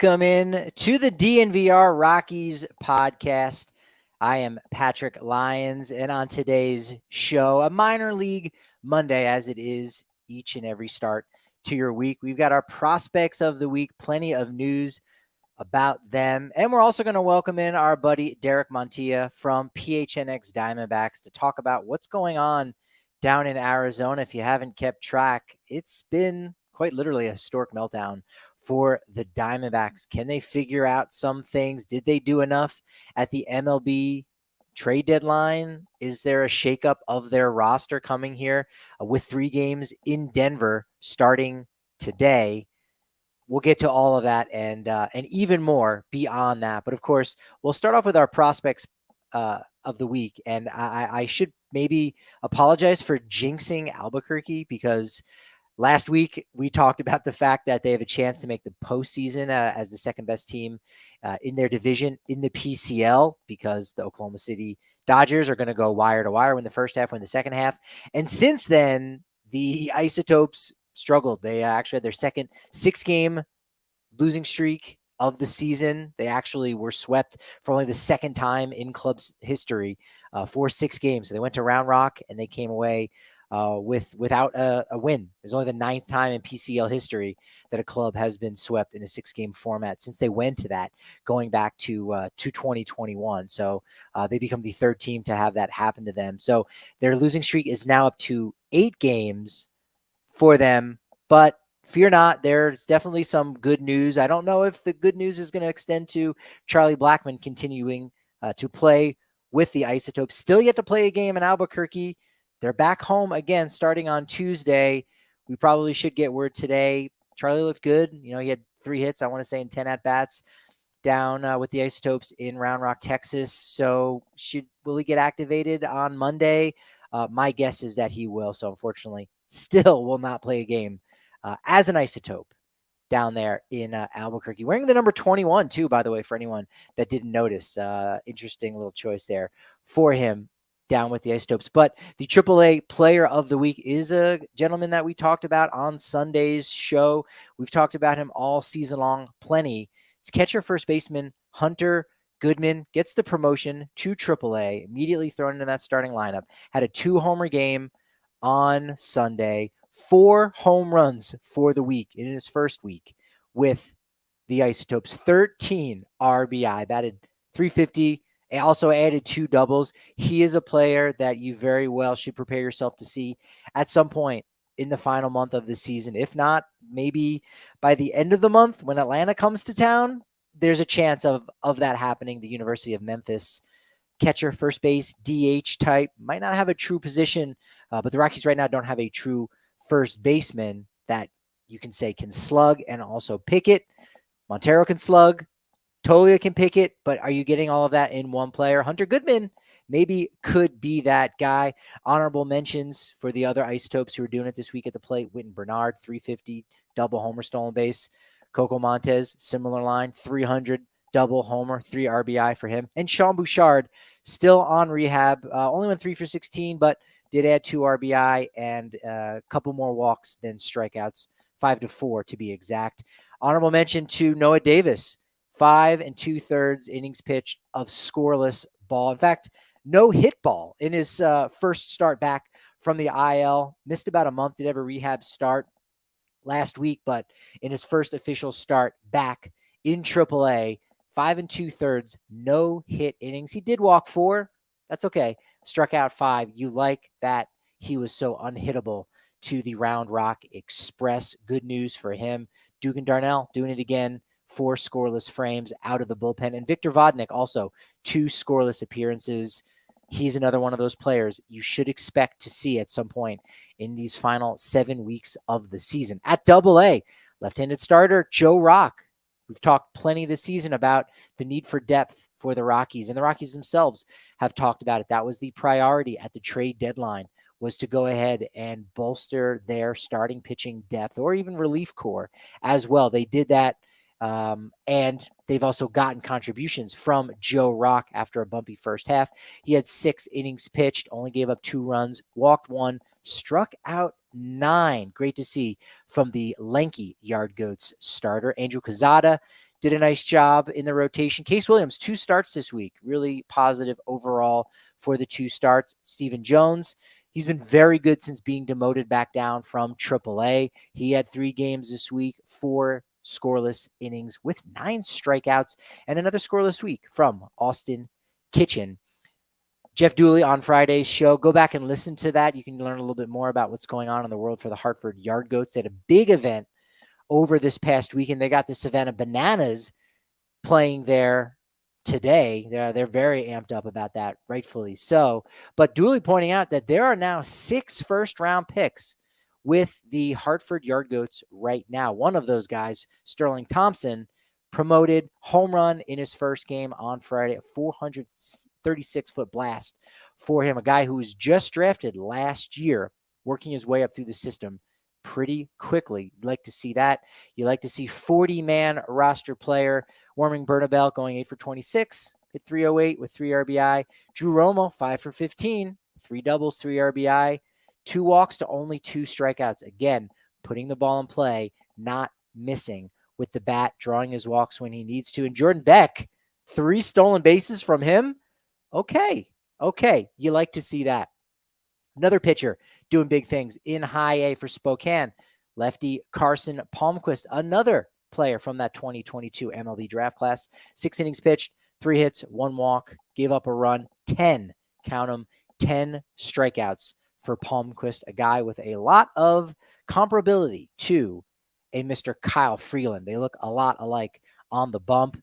Welcome in to the DNVR Rockies Podcast. I am Patrick Lyons, and on today's show, a minor league Monday, as it is each and every start to your week. We've got our prospects of the week, plenty of news about them, and we're also going to welcome in our buddy Derek Montilla from PHNX Diamondbacks to talk about what's going on down in Arizona. If you haven't kept track, it's been quite literally a historic meltdown for the Diamondbacks. Can they figure out some things? Did they do enough at the MLB trade deadline? Is there a shakeup of their roster coming here with 3 games in Denver starting today? We'll get to all of that and even more beyond that. But of course, we'll start off with our prospects of the week. And I should maybe apologize for jinxing Albuquerque, because last week we talked about the fact that they have a chance to make the postseason as the second best team in their division in the PCL, because the Oklahoma City Dodgers are going to go wire to wire, win the first half, win the second half. And since then, the Isotopes struggled. They actually had their second 6-game losing streak of the season. They actually were swept for only the second time in club's history for 6 games. So they went to Round Rock and they came away without a win. It's only the 9th time in PCL history that a club has been swept in a 6-game format since they went to that, going back to 2021. So they become the 3rd team to have that happen to them. So their losing streak is now up to 8 games for them, but fear not, there's definitely some good news. I don't know if the good news is going to extend to Charlie Blackmon continuing to play with the Isotopes. Still yet to play a game in Albuquerque. They're back home again starting on Tuesday. We probably should get word today. Charlie looked good. You know, he had 3 hits, I want to say, in 10 at-bats down with the Isotopes in Round Rock, Texas. So will he get activated on Monday? My guess is that he will. So unfortunately, still will not play a game as an Isotope down there in Albuquerque. Wearing the number 21 too, by the way, for anyone that didn't notice. Interesting little choice there for him down with the Isotopes. But the AAA player of the week is a gentleman that we talked about on Sunday's show. We've talked about him all season long, plenty. It's catcher first baseman Hunter Goodman. Gets the promotion to AAA, immediately thrown into that starting lineup. Had a 2-homer game on Sunday, 4 home runs for the week in his first week with the Isotopes, 13 RBI, batted .350, and also added 2 doubles. He is a player that you very well should prepare yourself to see at some point in the final month of the season. If not, maybe by the end of the month when Atlanta comes to town, there's a chance of that happening. The University of Memphis catcher, first base, DH type, might not have a true position, but the Rockies right now don't have a true first baseman that you can say can slug and also pick it. Montero can slug, Tolia can pick it, but are you getting all of that in one player? Hunter Goodman maybe could be that guy. Honorable mentions for the other Isotopes who are doing it this week at the plate: Whitton Bernard, .350, double homer, stolen base. Coco Montez, similar line, .300, double homer, 3 RBI for him. And Sean Bouchard, still on rehab, only went 3 for 16, but did add 2 RBI and a couple more walks than strikeouts, 5 to 4 to be exact. Honorable mention to Noah Davis, 5 2/3 innings pitched of scoreless ball. In fact, no hit ball in his first start back from the IL. Missed about a month, did have a rehab start last week, but in his first official start back in AAA, 5 2/3, no hit innings. He did walk 4. That's okay. Struck out 5. You like that he was so unhittable to the Round Rock Express. Good news for him. Dugan Darnell doing it again, 4 scoreless frames out of the bullpen. And Victor Vodnik also 2 scoreless appearances. He's another one of those players you should expect to see at some point in these final 7 weeks of the season. At AA, left-handed starter Joe Rock. We've talked plenty this season about the need for depth for the Rockies, and the Rockies themselves have talked about it. That was the priority at the trade deadline, was to go ahead and bolster their starting pitching depth or even relief core as well. They did that, and they've also gotten contributions from Joe Rock after a bumpy first half. He had 6 innings pitched, only gave up 2 runs, walked 1, struck out 9. Great to see from the lanky Yard Goats starter. Andrew Quezada did a nice job in the rotation. Case Williams, 2 starts this week. Really positive overall for the 2 starts. Stephen Jones, he's been very good since being demoted back down from AAA. He had 3 games this week, 4 scoreless innings with 9 strikeouts, and another scoreless week from Austin Kitchen. Jeff Dooley on Friday's show. Go back and listen to that. You can learn a little bit more about what's going on in the world for the Hartford Yard Goats. They had a big event over this past weekend. They got the Savannah Bananas playing there today. They're very amped up about that, rightfully so. But Dooley pointing out that there are now 6 first-round picks with the Hartford Yard Goats right now. One of those guys, Sterling Thompson, promoted home run in his first game on Friday, a 436-foot blast for him, a guy who was just drafted last year, working his way up through the system pretty quickly. You'd like to see that. You like to see 40-man roster player Warming Bernabel going 8 for 26, hit 308 with 3 RBI. Drew Romo, 5 for 15, 3 doubles, 3 RBI, 2 walks to only 2 strikeouts. Again, putting the ball in play, not missing with the bat, drawing his walks when he needs to. And Jordan Beck, 3 stolen bases from him. Okay. You like to see that. Another pitcher doing big things in high A for Spokane, lefty Carson Palmquist, another player from that 2022 MLB draft class. 6 innings pitched, 3 hits, 1 walk, gave up a run, 10, count them, 10 strikeouts for Palmquist, a guy with a lot of comparability to a Mr. Kyle Freeland. They look a lot alike on the bump.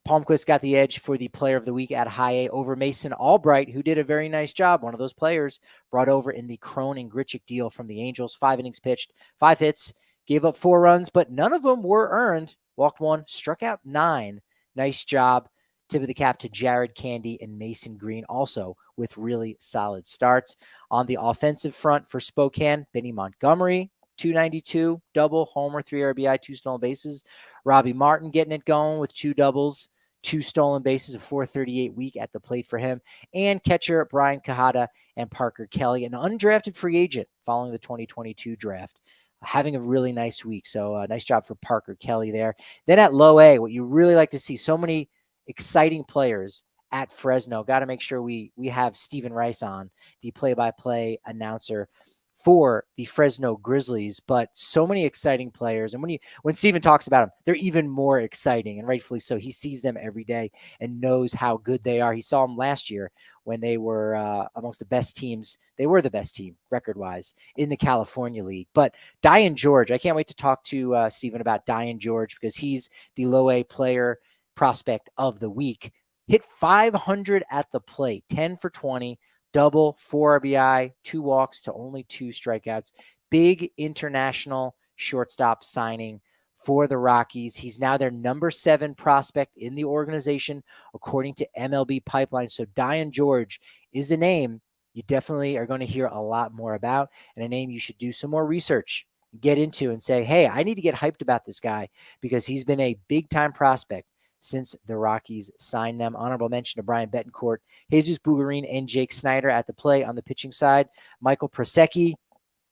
Palmquist got the edge for the player of the week at high A over Mason Albright, who did a very nice job. One of those players brought over in the Crone and Grichuk deal from the Angels. 5 innings pitched, 5 hits, gave up 4 runs, but none of them were earned. Walked 1, struck out 9. Nice job. Tip of the cap to Jared Candy and Mason Green, also with really solid starts. On the offensive front for Spokane, Benny Montgomery, 292, double, homer, 3 RBI, 2 stolen bases. Robbie Martin getting it going with 2 doubles, 2 stolen bases, a 438 week at the plate for him. And catcher Brian Cajada and Parker Kelly, an undrafted free agent following the 2022 draft, having a really nice week. So nice job for Parker Kelly there. Then at low A, what you really like to see, so many exciting players at Fresno. Got to make sure we have Stephen Rice on, the play-by-play announcer for the Fresno Grizzlies, but so many exciting players. And when Steven talks about them, they're even more exciting, and rightfully so. He sees them every day and knows how good they are. He saw them last year when they were amongst the best teams. They were the best team record-wise in the California League. But Diane George, I can't wait to talk to Steven about Diane George, because he's the low A player prospect of the week. Hit 500 at the plate, 10 for 20, double, 4 RBI, 2 walks to only 2 strikeouts. Big international shortstop signing for the Rockies. He's now their number 7 prospect in the organization, according to MLB Pipeline. So Diane George is a name you definitely are going to hear a lot more about, and a name you should do some more research, get into, and say, hey, I need to get hyped about this guy, because he's been a big-time prospect since the Rockies signed them. Honorable mention to Brian Betancourt, Jesus Bugarin, and Jake Snyder at the plate. On the pitching side, Michael Prosecki.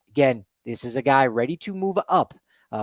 Again, this is a guy ready to move up,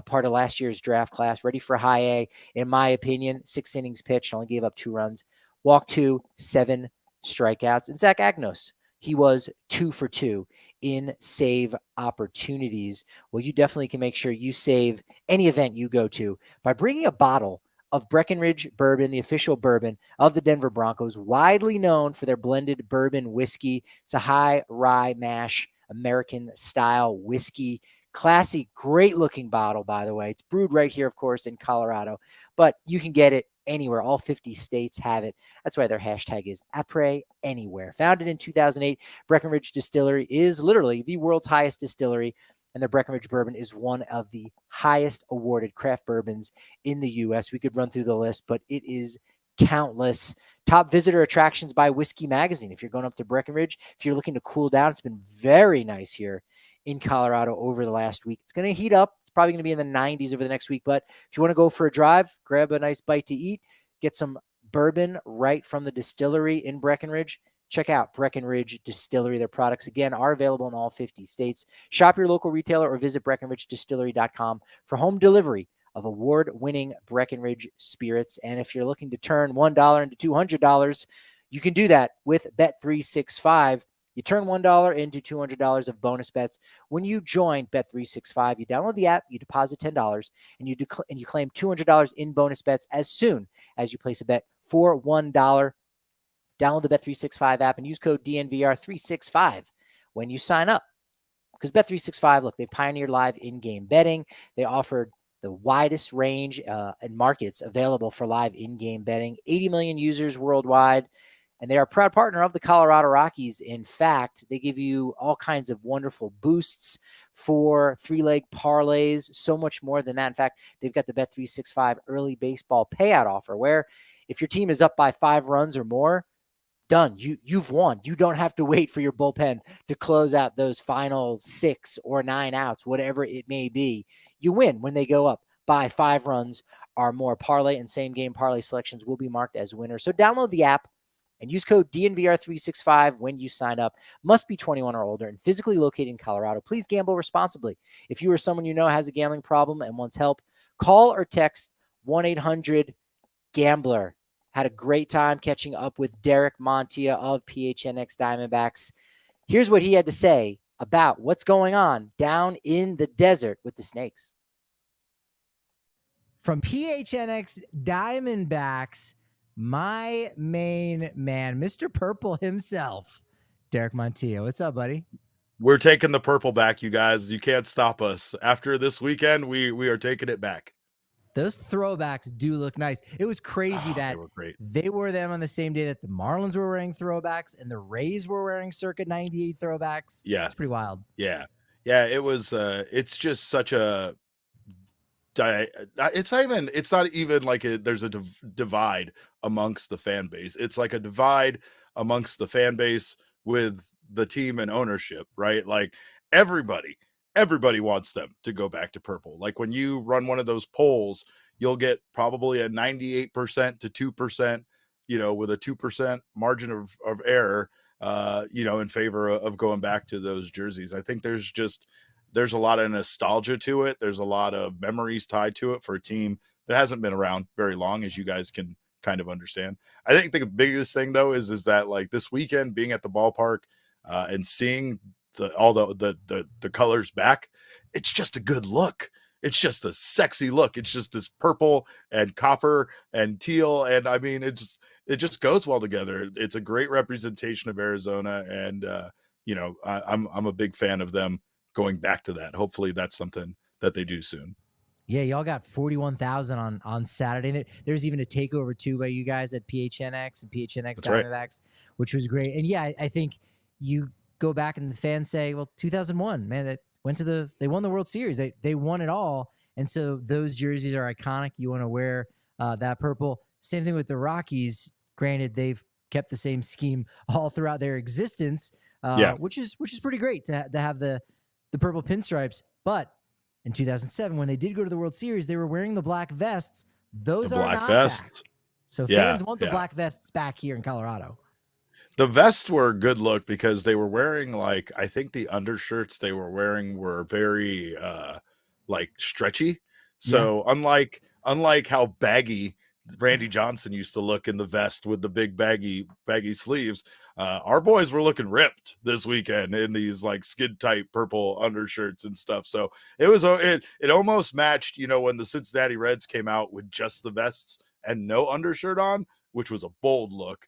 part of last year's draft class, ready for high A. In my opinion, 6 innings pitched, only gave up 2 runs, walked 2, 7 strikeouts. And Zach Agnos, he was 2 for 2 in save opportunities. Well, you definitely can make sure you save any event you go to by bringing a bottle of Breckenridge Bourbon, the official bourbon of the Denver Broncos, widely known for their blended bourbon whiskey. It's a high rye mash, American-style whiskey. Classy, great-looking bottle, by the way. It's brewed right here, of course, in Colorado, but you can get it anywhere. All 50 states have it. That's why their hashtag is Après Anywhere. Founded in 2008, Breckenridge Distillery is literally the world's highest distillery, and the Breckenridge Bourbon is one of the highest awarded craft bourbons in the U.S. We could run through the list, but it is countless. Top visitor attractions by Whiskey Magazine. If you're going up to Breckenridge, if you're looking to cool down, it's been very nice here in Colorado over the last week. It's going to heat up. It's probably going to be in the 90s over the next week, but if you want to go for a drive, grab a nice bite to eat, get some bourbon right from the distillery in Breckenridge, check out Breckenridge Distillery. Their products, again, are available in all 50 states. Shop your local retailer or visit BreckenridgeDistillery.com for home delivery of award-winning Breckenridge spirits. And if you're looking to turn $1 into $200, you can do that with Bet365. You turn $1 into $200 of bonus bets. When you join Bet365, you download the app, you deposit $10, and you claim $200 in bonus bets as soon as you place a bet for $1. Download the Bet365 app and use code DNVR365 when you sign up. Because Bet365, look, they've pioneered live in-game betting. They offered the widest range and markets available for live in-game betting. 80 million users worldwide. And they are a proud partner of the Colorado Rockies. In fact, they give you all kinds of wonderful boosts for three-leg parlays, so much more than that. In fact, they've got the Bet365 early baseball payout offer, where if your team is up by 5 runs or more, done. You've won. You don't have to wait for your bullpen to close out those final 6 or 9 outs, whatever it may be. You win when they go up by 5 runs or more. Parlay and same-game parlay selections will be marked as winners. So download the app and use code DNVR365 when you sign up. Must be 21 or older and physically located in Colorado. Please gamble responsibly. If you or someone you know has a gambling problem and wants help, call or text 1-800-GAMBLER. Had a great time catching up with Derek Montilla of PHNX Diamondbacks. Here's what he had to say about what's going on down in the desert with the Snakes. From PHNX Diamondbacks, my main man, Mr. Purple himself, Derek Montilla. What's up, buddy? We're taking the purple back, you guys. You can't stop us. After this weekend, we are taking it back. Those throwbacks do look nice. It was crazy that they wore them on the same day that the Marlins were wearing throwbacks and the Rays were wearing circa 98 throwbacks. Yeah. It's pretty wild. Yeah. Yeah, it was it's just such a it's not even like there's a divide amongst the fan base. It's like a divide amongst the fan base with the team and ownership, right? Like everybody wants them to go back to purple. Like when you run one of those polls, you'll get probably a 98% to 2%, with a 2% margin of error, in favor of going back to those jerseys. I think there's a lot of nostalgia to it. There's a lot of memories tied to it for a team that hasn't been around very long, as you guys can kind of understand. I think the biggest thing though is that like this weekend being at the ballpark and seeing all the colors back, it's just a good look. It's just a sexy look. It's just this purple and copper and teal, and I mean it just goes well together. It's a great representation of Arizona, and I'm a big fan of them going back to that. Hopefully that's something that they do soon. Yeah, y'all got 41,000 on Saturday. There's even a takeover too by you guys at PHNX and PHNX Diamondbacks, right, which was great. And yeah, I think you go back and the fans say, well, 2001, man, they won the World Series. They won it all. And so those jerseys are iconic. You want to wear that purple. Same thing with the Rockies. Granted, they've kept the same scheme all throughout their existence, which is pretty great to have the purple pinstripes. But in 2007, when they did go to the World Series, they were wearing the black vests. Those are not back. So fans want the black vests back here in Colorado. The vests were a good look because they were wearing I think the undershirts they were wearing were very stretchy. So unlike how baggy Randy Johnson used to look in the vest with the big baggy sleeves, our boys were looking ripped this weekend in these skin tight purple undershirts and stuff. So it almost matched, when the Cincinnati Reds came out with just the vests and no undershirt on, which was a bold look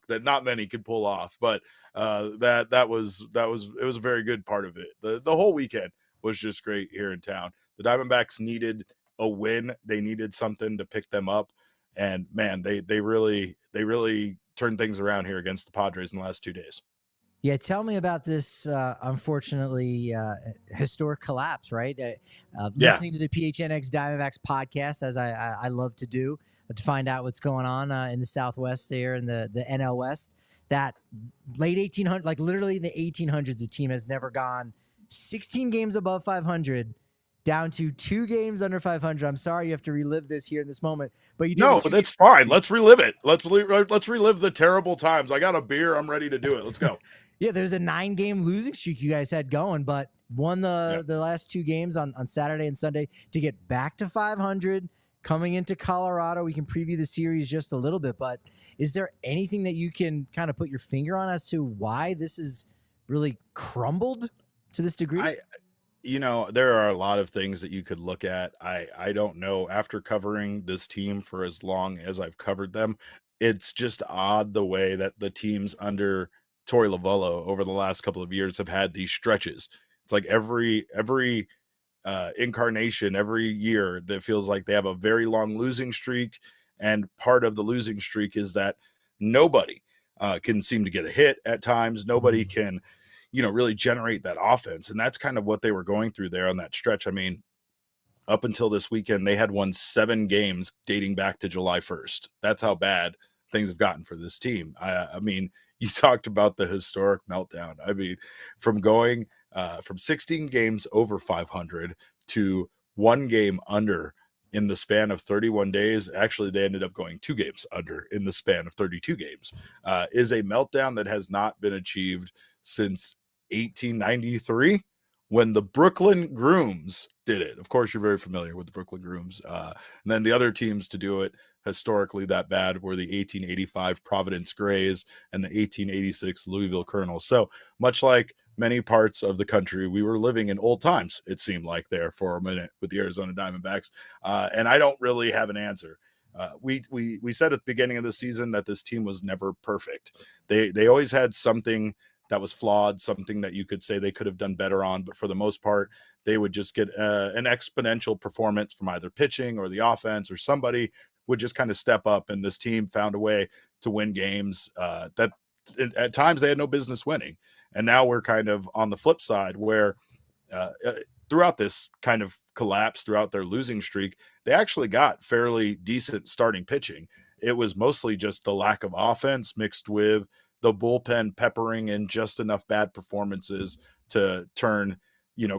that not many could pull off. But it was a very good part of it. The whole weekend was just great here in town. The Diamondbacks needed a win. They needed something to pick them up, and man, they really turned things around here against the Padres in the last 2 days. Yeah, tell me about this unfortunately historic collapse, right? Listening to the PHNX Diamondbacks podcast, as I love to do, to find out what's going on in the Southwest here in the NL West. That late 1800s, literally in the 1800s, the team has never gone 16 games above 500. Down to 2 games under 500. I'm sorry you have to relive this here in this moment, but you do. No, that's fine. Let's relive it. Let's relive the terrible times. I got a beer. I'm ready to do it. Let's go. Yeah, there's a 9-game losing streak you guys had going, but won the last two games on Saturday and Sunday to get back to 500 coming into Colorado. We can preview the series just a little bit, but is there anything that you can kind of put your finger on as to why this is really crumbled to this degree? There are a lot of things that you could look at. I don't know. After covering this team for as long as I've covered them, it's just odd the way that the teams under Torey Lovullo over the last couple of years have had these stretches. It's like every incarnation, every year that feels like they have a very long losing streak. And part of the losing streak is that nobody can seem to get a hit at times. Nobody can really generate that offense. And that's kind of what they were going through there on that stretch. I mean, up until this weekend, they had won 7 games dating back to July 1st. That's how bad things have gotten for this team. I mean, you talked about the historic meltdown. I mean, from going from 16 games over 500 to 1 game under in the span of 31 days. Actually, they ended up going 2 games under in the span of 32 games, is a meltdown that has not been achieved since 1893 when the Brooklyn Grooms did it. Of course, you're very familiar with the Brooklyn Grooms. And then the other teams to do it historically that bad were the 1885 Providence Grays and the 1886 Louisville Colonels. So much like many parts of the country, we were living in old times, it seemed like, there for a minute with the Arizona Diamondbacks. And I don't really have an answer. We said at the beginning of the season that this team was never perfect. They always had something that was flawed, something that you could say they could have done better on, but for the most part, they would just get an exponential performance from either pitching or the offense, or somebody would just kind of step up, and this team found a way to win games that at times they had no business winning. And now we're kind of on the flip side where throughout this kind of collapse, throughout their losing streak, they actually got fairly decent starting pitching. It was mostly just the lack of offense mixed with the bullpen peppering in just enough bad performances to turn,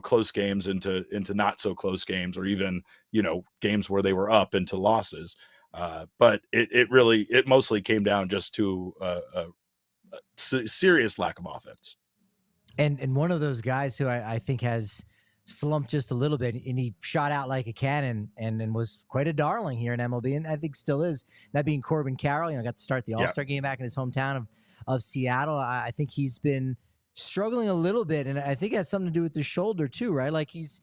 close games into not so close games, or even, games where they were up into losses. But it mostly came down just to a serious lack of offense. And one of those guys who I think has slumped just a little bit, and he shot out like a cannon and was quite a darling here in MLB, and I think still is, that being Corbin Carroll. Got to start the All-Star game back in his hometown of Seattle. I think he's been struggling a little bit, and I think it has something to do with the shoulder too, right? Like he's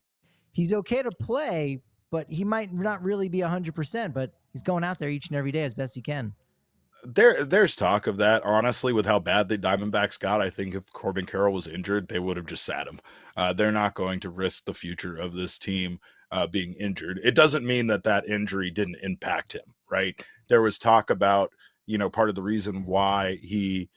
okay to play, but he might not really be 100%, but he's going out there each and every day as best he can. There's talk of that. Honestly, with how bad the Diamondbacks got, I think if Corbin Carroll was injured, they would have just sat him. They're not going to risk the future of this team being injured. It doesn't mean that injury didn't impact him, right? There was talk about, part of the reason why he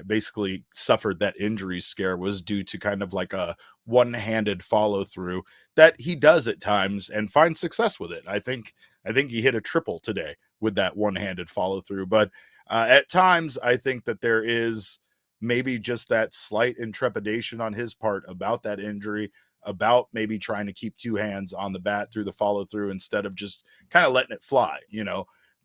basically suffered that injury scare was due to kind of like a one-handed follow through that he does at times and finds success with it. I think he hit a triple today with that one-handed follow through, but at times I think that there is maybe just that slight intrepidation on his part about that injury, about maybe trying to keep 2 hands on the bat through the follow through instead of just kind of letting it fly.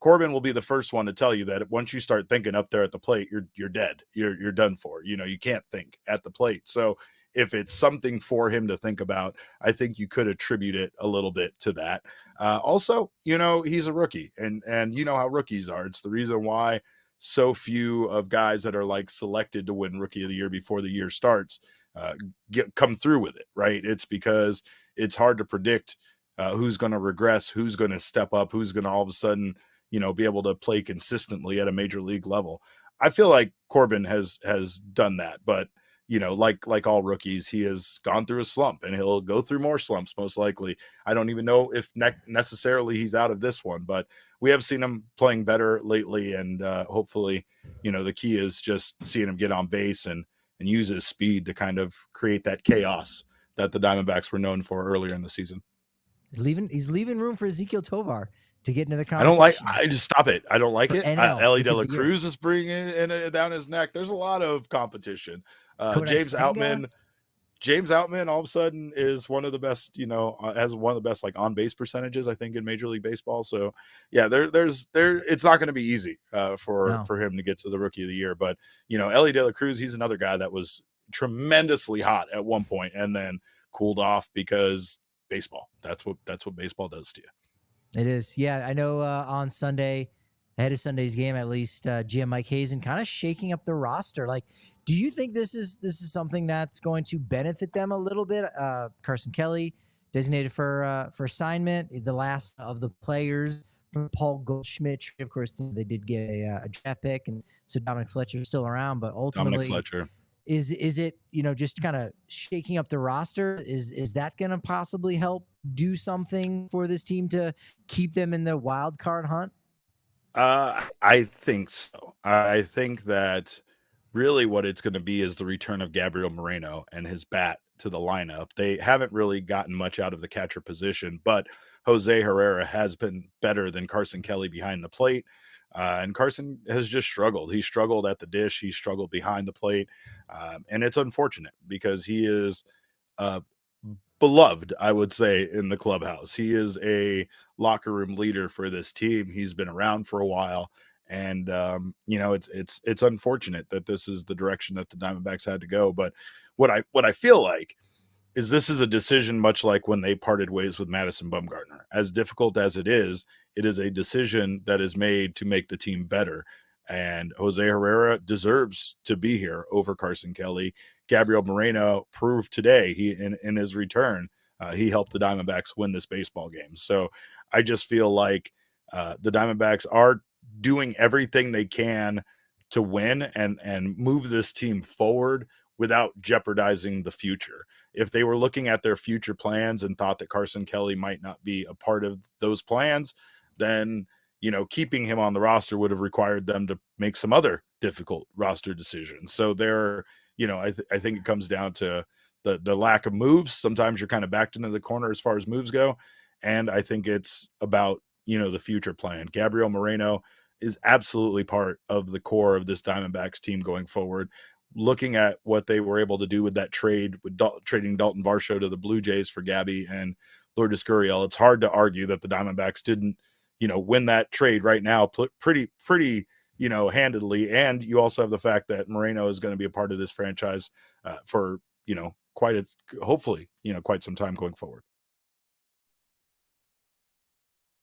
Corbin will be the first one to tell you that once you start thinking up there at the plate, you're dead. You're done for. You can't think at the plate. So if it's something for him to think about, I think you could attribute it a little bit to that. Also, he's a rookie, and you know how rookies are. It's the reason why so few of guys that are like selected to win Rookie of the Year before the year starts come through with it, right? It's because it's hard to predict who's going to regress, who's going to step up, who's going to all of a sudden be able to play consistently at a major league level. I feel like Corbin has done that, but like all rookies, he has gone through a slump, and he'll go through more slumps most likely. I don't even know if necessarily he's out of this one, but we have seen him playing better lately, and hopefully, the key is just seeing him get on base and use his speed to kind of create that chaos that the Diamondbacks were known for earlier in the season. He's leaving room for Ezequiel Tovar to get into the conversation. I just stop it. I don't like it. Ellie De La Cruz is bringing it down his neck. There's a lot of competition. James Outman all of a sudden is one of the best, has one of the best like on base percentages, I think, in Major League Baseball. So yeah, it's not going to be easy for him to get to the Rookie of the Year. But Ellie De La Cruz, he's another guy that was tremendously hot at one point and then cooled off because baseball. That's what baseball does to you. It is. Yeah, I know on Sunday, ahead of Sunday's game, at least, GM Mike Hazen kind of shaking up the roster. Like, do you think this is something that's going to benefit them a little bit? Carson Kelly designated for assignment, the last of the players from Paul Goldschmidt. Of course, they did get a draft pick, and so Dominic Fletcher's still around, but ultimately, Dominic Fletcher. Is it, just kind of shaking up the roster? Is that going to possibly help do something for this team to keep them in the wild card hunt? I think so. I think that really what it's going to be is the return of Gabriel Moreno and his bat to the lineup. They haven't really gotten much out of the catcher position, but Jose Herrera has been better than Carson Kelly behind the plate. And Carson has just struggled. He struggled at the dish. He struggled behind the plate. And it's unfortunate because he is beloved, I would say, in the clubhouse. He is a locker room leader for this team. He's been around for a while. And, it's unfortunate that this is the direction that the Diamondbacks had to go. But what I feel like is this is a decision much like when they parted ways with Madison Bumgarner. As difficult as it is a decision that is made to make the team better. And Jose Herrera deserves to be here over Carson Kelly. Gabriel Moreno proved today in his return, he helped the Diamondbacks win this baseball game. So I just feel like the Diamondbacks are doing everything they can to win and move this team forward without jeopardizing the future. If they were looking at their future plans and thought that Carson Kelly might not be a part of those plans, then, keeping him on the roster would have required them to make some other difficult roster decisions. So I think it comes down to the lack of moves. Sometimes you're kind of backed into the corner as far as moves go. And I think it's about, the future plan. Gabriel Moreno is absolutely part of the core of this Diamondbacks team going forward. Looking at what they were able to do with that trade, with trading Dalton Varsho to the Blue Jays for Gabby and Lourdes Gurriel, it's hard to argue that the Diamondbacks didn't, win that trade right now pretty, handedly. And you also have the fact that Moreno is going to be a part of this franchise for, hopefully, quite some time going forward.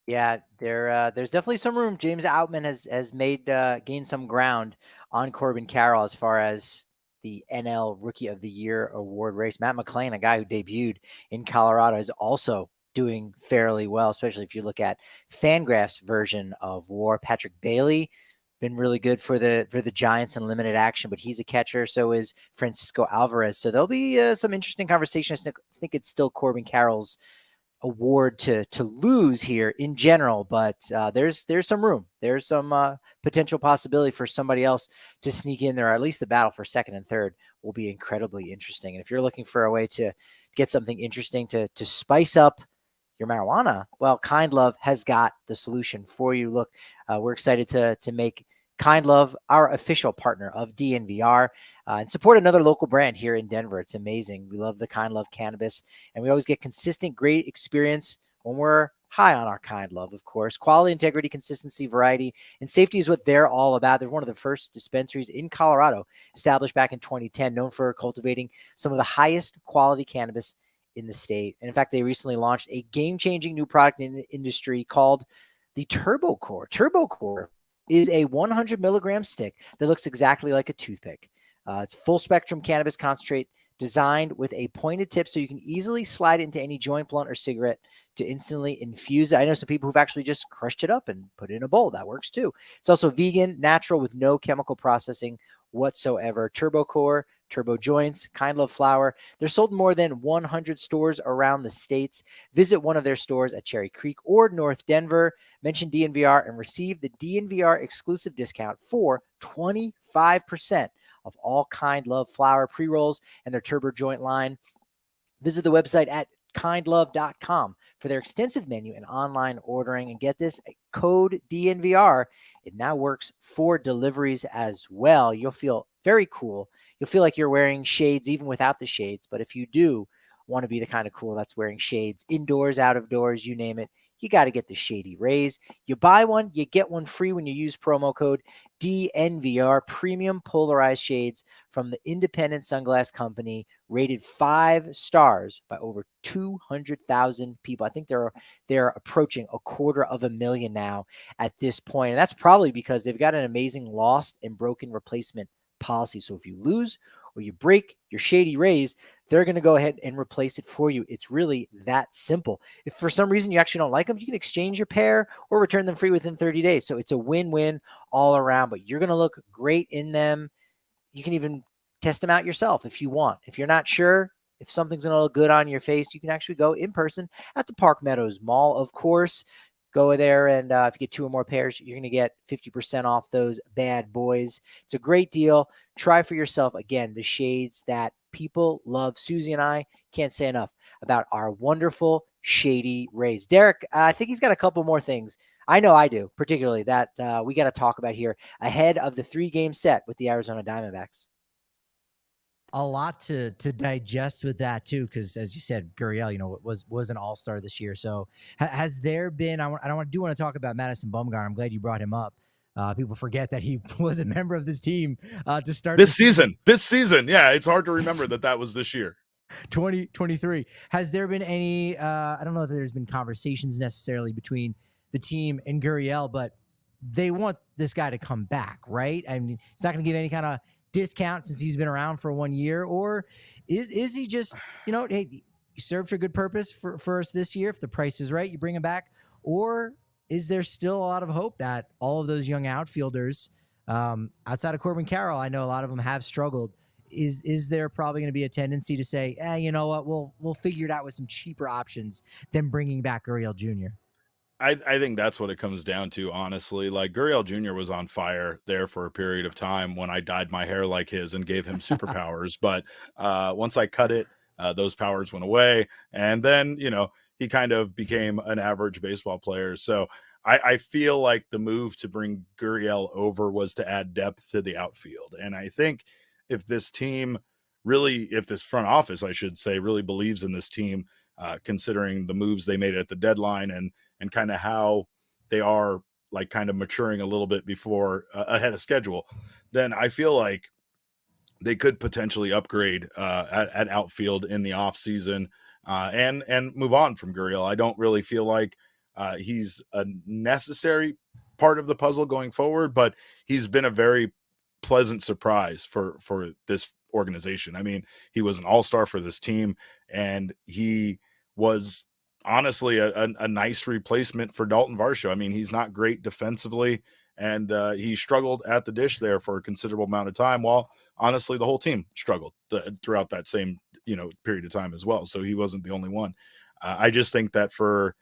Yeah, there's definitely some room. James Outman has gained some ground on Corbin Carroll as far as the NL Rookie of the Year award race. Matt McClain, a guy who debuted in Colorado, is also doing fairly well, especially if you look at Fangraph's version of WAR. Patrick Bailey been really good for the Giants in limited action, but he's a catcher. So is Francisco Alvarez. So there'll be some interesting conversations. I think it's still Corbin Carroll's award to lose here in general, but there's some room. There's some potential possibility for somebody else to sneak in there, or at least the battle for second and third will be incredibly interesting. And if you're looking for a way to get something interesting to spice up your marijuana, well, Kind Love has got the solution for you. Look, we're excited to make Kind Love our official partner of DNVR and support another local brand here in Denver. It's amazing. We love the Kind Love cannabis, and we always get consistent, great experience when we're high on our Kind Love, of course. Quality, integrity, consistency, variety, and safety is what they're all about. They're one of the first dispensaries in Colorado, established back in 2010, known for cultivating some of the highest quality cannabis in the state. And in fact, they recently launched a game-changing new product in the industry called the Turbo Core. Turbo Core is a 100 milligram stick that looks exactly like a toothpick. It's full spectrum cannabis concentrate designed with a pointed tip so you can easily slide it into any joint, blunt, or cigarette to instantly infuse it. I know some people who've actually just crushed it up and put it in a bowl. That works too. It's also vegan, natural, with no chemical processing whatsoever. Turbo Core, Turbo Joints, Kind Love Flower. They're sold in more than 100 stores around the states. Visit one of their stores at Cherry Creek or North Denver. Mention DNVR and receive the DNVR exclusive discount for 25% of all Kind Love Flower pre-rolls and their Turbo Joint line. Visit the website at kindlove.com for their extensive menu and online ordering. And get this, code DNVR. It now works for deliveries as well. You'll feel very cool. You'll feel like you're wearing shades even without the shades. But if you do want to be the kind of cool that's wearing shades indoors, out of doors, you name it, you got to get the Shady Rays. You buy one, you get one free when you use promo code DNVR. Premium polarized shades from the independent sunglass company, rated 5 stars by over 200,000 people. I think they're approaching 250,000 now at this point. And that's probably because they've got an amazing lost and broken replacement policy. So if you lose or you break your Shady Rays, they're going to go ahead and replace it for you. It's really that simple. If for some reason you actually don't like them, you can exchange your pair or return them free within 30 days. So it's a win-win all around, but you're going to look great in them. You can even test them out yourself if you want. If you're not sure if something's going to look good on your face, you can actually go in person at the Park Meadows Mall, of course. Go there, and if you get 2 or more pairs, you're going to get 50% off those bad boys. It's a great deal. Try for yourself, again, the shades that people love. Susie and I can't say enough about our wonderful Shady Rays. Derek, I think he's got a couple more things. I know I do, particularly that we got to talk about here ahead of the 3-game set with the Arizona Diamondbacks. A lot to digest with that too, because as you said, Gurriel, was an all-star this year. So has there been? I want to talk about Madison Bumgarner. I'm glad you brought him up. People forget that he was a member of this team to start this season. This season, yeah, it's hard to remember that was this year. 2023. Has there been any? I don't know if there's been conversations necessarily between the team and Gurriel, but they want this guy to come back, right? I mean, he's not going to give any kind of discount since he's been around for 1 year, or is he just, hey, you served for a good purpose for us this year. If the price is right, you bring him back, or is there still a lot of hope that all of those young outfielders outside of Corbin Carroll, I know a lot of them have struggled. Is there probably going to be a tendency to say, you know what, we'll figure it out with some cheaper options than bringing back Gurriel Jr.? I think that's what it comes down to, honestly. Like, Gurriel Jr. was on fire there for a period of time when I dyed my hair like his and gave him superpowers. But once I cut it, those powers went away. And then, he kind of became an average baseball player. So I feel like the move to bring Gurriel over was to add depth to the outfield. And I think if this team if this front office, I should say, really believes in this team, considering the moves they made at the deadline and kind of how they are like kind of maturing a little bit before ahead of schedule, then I feel like they could potentially upgrade at outfield in the off season and move on from Gurriel. I don't really feel like he's a necessary part of the puzzle going forward, but he's been a very pleasant surprise for this organization. I mean, he was an all-star for this team, and he was honestly a nice replacement for Dalton Varsho. I mean, he's not great defensively, and he struggled at the dish there for a considerable amount of time, while honestly the whole team struggled throughout that same period of time as well. So he wasn't the only one. I just think that for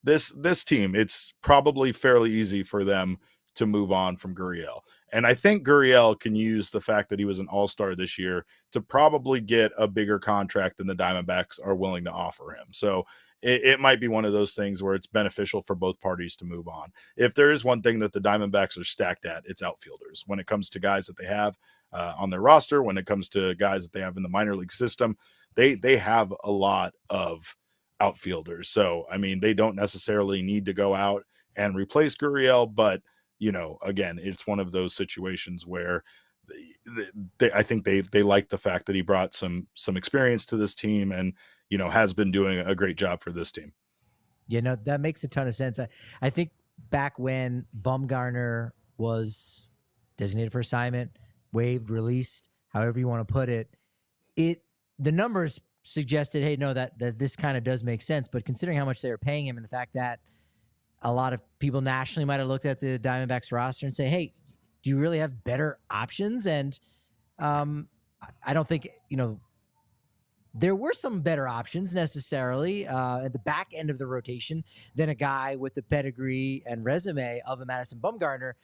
this team, it's probably fairly easy for them to move on from Gurriel. And I think Gurriel can use the fact that he was an all-star this year to probably get a bigger contract than the Diamondbacks are willing to offer him. So it might be one of those things where it's beneficial for both parties to move on. If there is one thing that the Diamondbacks are stacked at, it's outfielders. When it comes to guys that they have on their roster, when it comes to guys that they have in the minor league system, they have a lot of outfielders. So, I mean, they don't necessarily need to go out and replace Gurriel, but again, it's one of those situations where I think they like the fact that he brought some experience to this team and, has been doing a great job for this team. That makes a ton of sense. I think back when Bumgarner was designated for assignment, waived, released, however you want to put it, the numbers suggested, hey, no, that this kind of does make sense. But considering how much they were paying him and the fact that a lot of people nationally might have looked at the Diamondbacks roster and say, hey, do you really have better options? And I don't think, there were some better options necessarily at the back end of the rotation than a guy with the pedigree and resume of a Madison Bumgarner.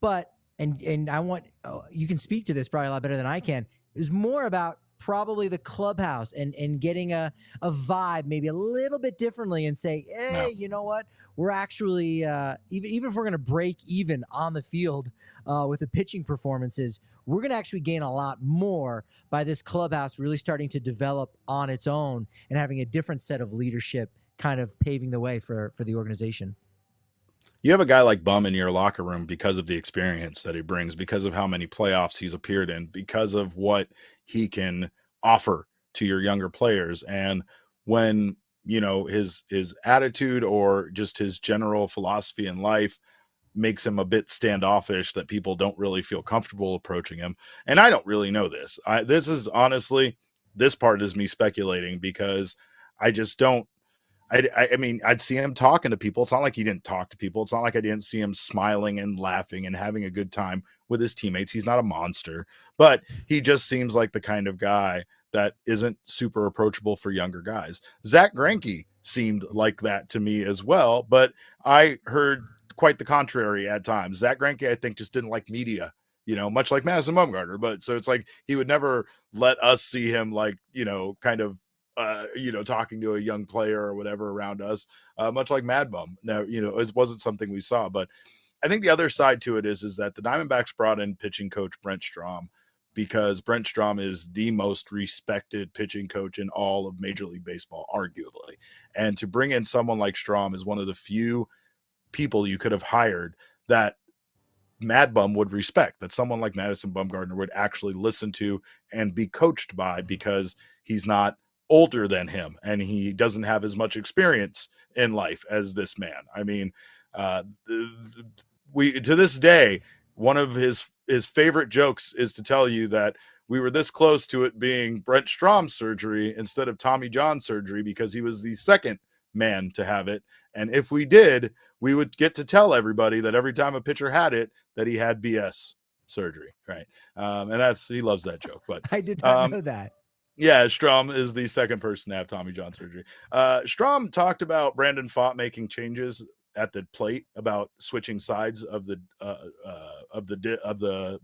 But, and I want, you can speak to this probably a lot better than I can. It was more about probably the clubhouse and getting a vibe maybe a little bit differently and say, hey, you know what? We're actually, even if we're going to break even on the field with the pitching performances, we're going to actually gain a lot more by this clubhouse really starting to develop on its own and having a different set of leadership kind of paving the way for the organization. You have a guy like Bum in your locker room because of the experience that he brings, because of how many playoffs he's appeared in, because of what he can offer to your younger players. And when, his attitude or just his general philosophy in life makes him a bit standoffish, that people don't really feel comfortable approaching him. And I don't really know this. This part is me speculating, because I just don't. I mean, I'd see him talking to people. It's not like he didn't talk to people. It's not like I didn't see him smiling and laughing and having a good time with his teammates. He's not a monster, but he just seems like the kind of guy that isn't super approachable for younger guys. Zach Greinke seemed like that to me as well, but I heard quite the contrary at times. Zach Greinke, I think, just didn't like media, much like Madison Bumgarner. But so it's like he would never let us see him like, kind of talking to a young player or whatever around us, much like Mad Bum. Now, it wasn't something we saw, but I think the other side to it is that the Diamondbacks brought in pitching coach Brent Strom, because Brent Strom is the most respected pitching coach in all of Major League Baseball, arguably. And to bring in someone like Strom is one of the few people you could have hired that Mad Bum would respect, that someone like Madison Bumgarner would actually listen to and be coached by, because he's not older than him and he doesn't have as much experience in life as this man. I mean, we to this day, one of his favorite jokes is to tell you that we were this close to it being Brent Strom surgery instead of Tommy John surgery, because he was the second man to have it. And if we did, we would get to tell everybody that every time a pitcher had it, that he had BS surgery. Right. And he loves that joke, but I did not know that. Yeah, Strom is the second person to have Tommy John surgery. Strom talked about Brandon Pfaadt making changes at the plate, about switching sides of the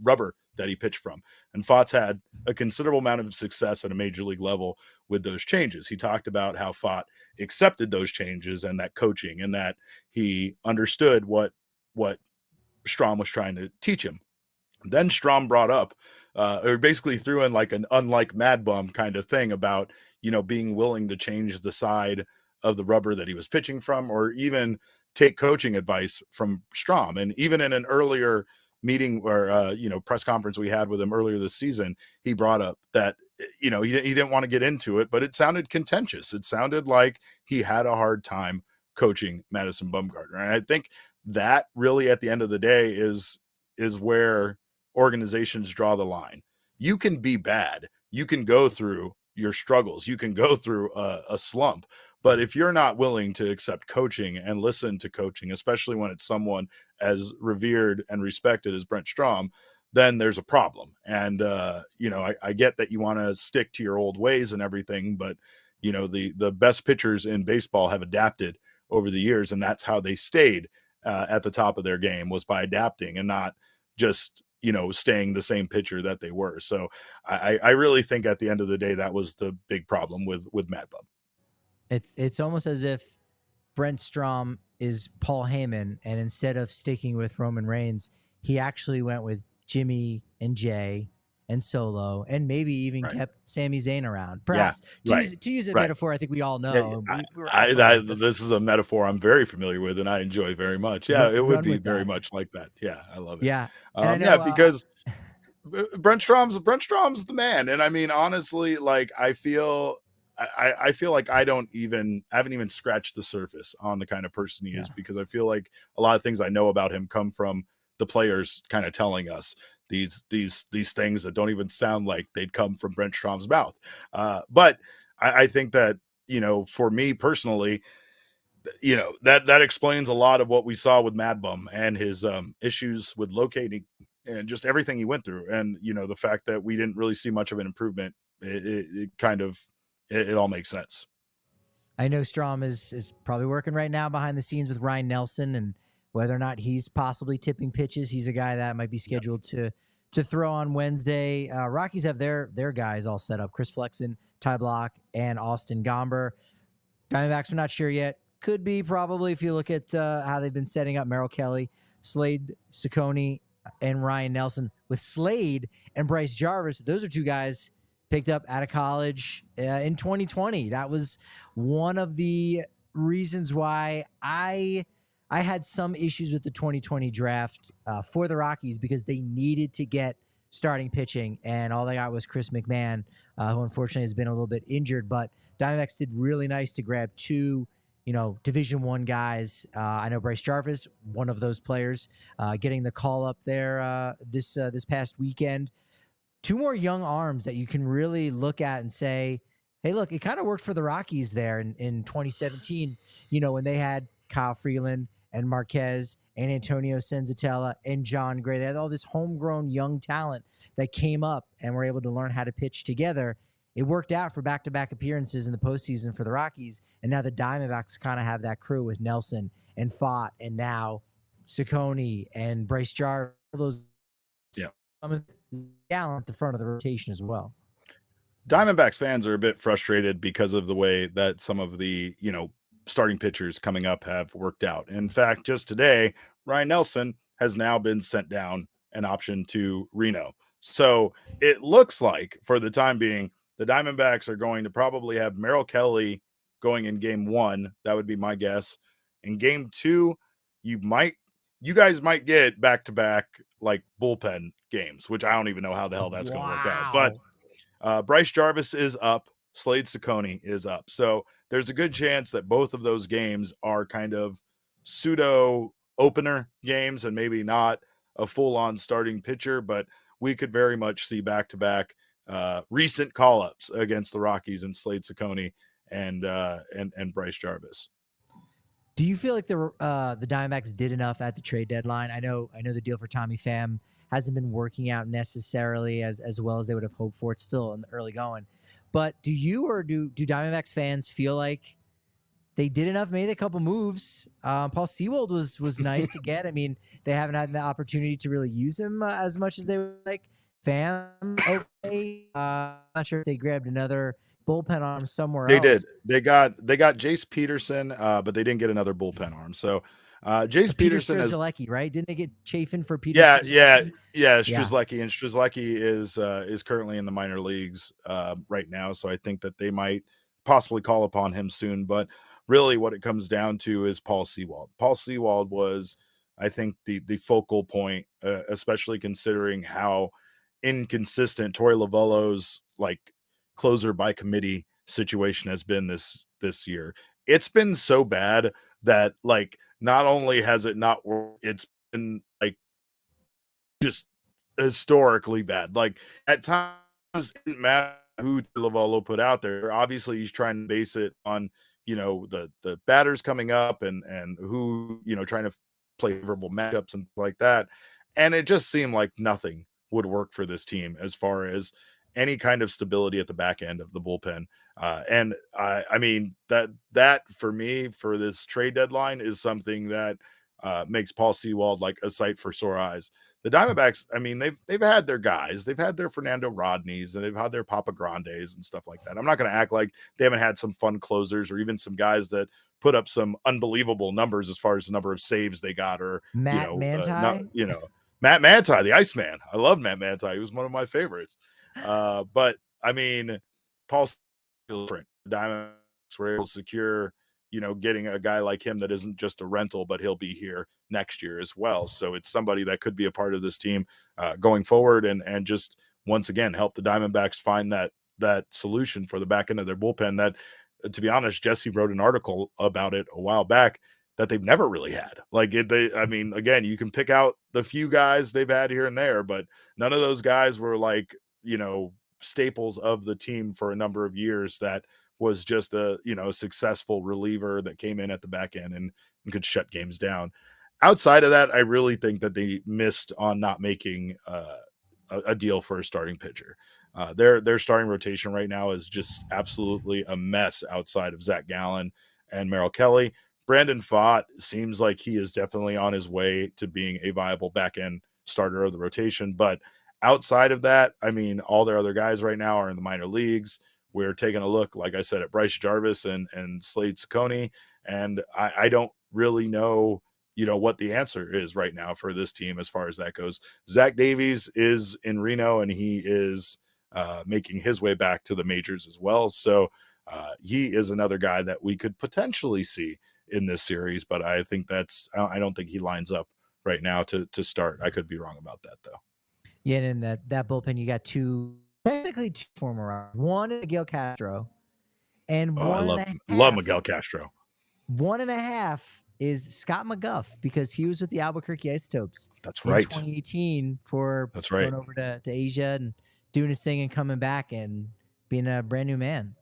rubber that he pitched from. And Pfaadt's had a considerable amount of success at a major league level with those changes. He talked about how Pfaadt accepted those changes and that coaching, and that he understood what Strom was trying to teach him. Then Strom brought up, or basically threw in like an unlike Mad Bum kind of thing about, being willing to change the side of the rubber that he was pitching from, or even take coaching advice from Strom. And even in an earlier meeting or, press conference we had with him earlier this season, he brought up that, he didn't want to get into it, but it sounded contentious. It sounded like he had a hard time coaching Madison Bumgarner. And I think that really at the end of the day is where organizations draw the line. You can be bad. You can go through your struggles. You can go through a slump. But if you're not willing to accept coaching and listen to coaching, especially when it's someone as revered and respected as Brent Strom, then there's a problem. And, I get that you want to stick to your old ways and everything, but, the best pitchers in baseball have adapted over the years, and that's how they stayed at the top of their game, was by adapting and not just staying the same pitcher that they were. So I really think at the end of the day, that was the big problem with Mad Bum. It's almost as if Brent Strom is Paul Heyman, and instead of sticking with Roman Reigns, he actually went with Jimmy and Jay and Solo, and maybe even kept Sami Zayn around. Perhaps to use a metaphor, I think we all know. This is a metaphor I'm very familiar with and I enjoy very much. Yeah, it would be very much like that. Yeah, I love it. Yeah, because Brent Strom's the man. And I mean, honestly, like I feel like I haven't even scratched the surface on the kind of person he is, because I feel like a lot of things I know about him come from the players kind of telling us these things that don't even sound like they'd come from Brent Strom's mouth. But I think that, for me personally, that explains a lot of what we saw with Mad Bum and his issues with locating and just everything he went through. And, the fact that we didn't really see much of an improvement, it all makes sense. I know Strom is probably working right now behind the scenes with Ryan Nelson, and whether or not he's possibly tipping pitches. He's a guy that might be scheduled to throw on Wednesday. Rockies have their guys all set up: Chris Flexen, Ty Block, and Austin Gomber. Diamondbacks are not sure yet. Could be probably, if you look at how they've been setting up Merrill Kelly, Slade Ciccone, and Ryan Nelson. With Slade and Bryce Jarvis, those are two guys picked up out of college in 2020. That was one of the reasons why I had some issues with the 2020 draft for the Rockies because they needed to get starting pitching, and all they got was Chris McMahon, who unfortunately has been a little bit injured. But Diamondbacks did really nice to grab two, Division I guys. I know Bryce Jarvis, one of those players, getting the call up there this past weekend. Two more young arms that you can really look at and say, hey, look, it kind of worked for the Rockies there in 2017, when they had Kyle Freeland and Marquez and Antonio Senzatella and John Gray. They had all this homegrown young talent that came up and were able to learn how to pitch together. It worked out for back-to-back appearances in the postseason for the Rockies, and now the Diamondbacks kind of have that crew with Nelson and Fott and now Ciccone and Bryce Jarvis, those talent at the front of the rotation as well. Diamondbacks fans are a bit frustrated because of the way that some of the, starting pitchers coming up have worked out. In fact, just today, Ryan Nelson has now been sent down an option to Reno. So it looks like for the time being, the Diamondbacks are going to probably have Merrill Kelly going in game 1. That would be my guess. In game 2, you guys might get back-to-back like bullpen games, which I don't even know how the hell that's going to work out. But Bryce Jarvis is up. Slade Ciccone is up. So there's a good chance that both of those games are kind of pseudo opener games and maybe not a full-on starting pitcher, but we could very much see back-to-back recent call-ups against the Rockies and Slade Ciccone and Bryce Jarvis. Do you feel like the Diamondbacks did enough at the trade deadline? I know the deal for Tommy Pham hasn't been working out necessarily as well as they would have hoped for. It's still in the early going. But do Diamondbacks fans feel like they did enough, made a couple moves? Paul Sewald was nice to get. I mean, they haven't had the opportunity to really use him as much as they would like. Pham, okay. I'm not sure if they grabbed another bullpen arm somewhere else. Did. They got Jace Peterson, but they didn't get another bullpen arm. So Jace Peterson is Strzelecki, right? Didn't they get Chafin for Peterson? Yeah. Strzelecki, and Strzelecki is currently in the minor leagues right now. So I think that they might possibly call upon him soon. But really, what it comes down to is Paul Sewald. Paul Sewald was, I think, the focal point, especially considering how inconsistent Torey Lovullo's like closer by committee situation has been this year. It's been so bad that like not only has it not worked, it's been like just historically bad. Like at times it didn't matter who Lovullo put out there. Obviously he's trying to base it on, the batters coming up and who, trying to play favorable matchups and like that. And it just seemed like nothing would work for this team as far as any kind of stability at the back end of the bullpen. And I mean, that for me, for this trade deadline is something that makes Paul Sewald like a sight for sore eyes. The Diamondbacks, I mean, they've had their guys. They've had their Fernando Rodneys and they've had their Papa Grandes and stuff like that. I'm not going to act like they haven't had some fun closers or even some guys that put up some unbelievable numbers as far as the number of saves they got or, Matt Manti. Matt Manti, the Iceman. I love Matt Manti. He was one of my favorites. But I mean, Paul different. The Diamondbacks were able to secure, getting a guy like him that isn't just a rental, but he'll be here next year as well. So it's somebody that could be a part of this team going forward and just once again help the Diamondbacks find that solution for the back end of their bullpen that, to be honest, Jesse wrote an article about it a while back that they've never really had. Again, you can pick out the few guys they've had here and there, but none of those guys were like, staples of the team for a number of years that was just a, successful reliever that came in at the back end and could shut games down. Outside of that, I really think that they missed on not making a deal for a starting pitcher. Their starting rotation right now is just absolutely a mess outside of Zach Gallen and Merrill Kelly. Brandon Pfaadt seems like he is definitely on his way to being a viable back-end starter of the rotation. But outside of that, I mean, all their other guys right now are in the minor leagues. We're taking a look, like I said, at Bryce Jarvis and Slade Ciccone. And I don't really know, what the answer is right now for this team as far as that goes. Zach Davies is in Reno, and he is making his way back to the majors as well. So he is another guy that we could potentially see in this series, but I don't think he lines up right now to start. I could be wrong about that though. Yeah, and in that bullpen, you got technically two former. One is Miguel Castro, and I love Miguel Castro. 1.5 is Scott McGough, because he was with the Albuquerque Isotopes. That's right. In 2018 going over to Asia and doing his thing and coming back and being a brand new man.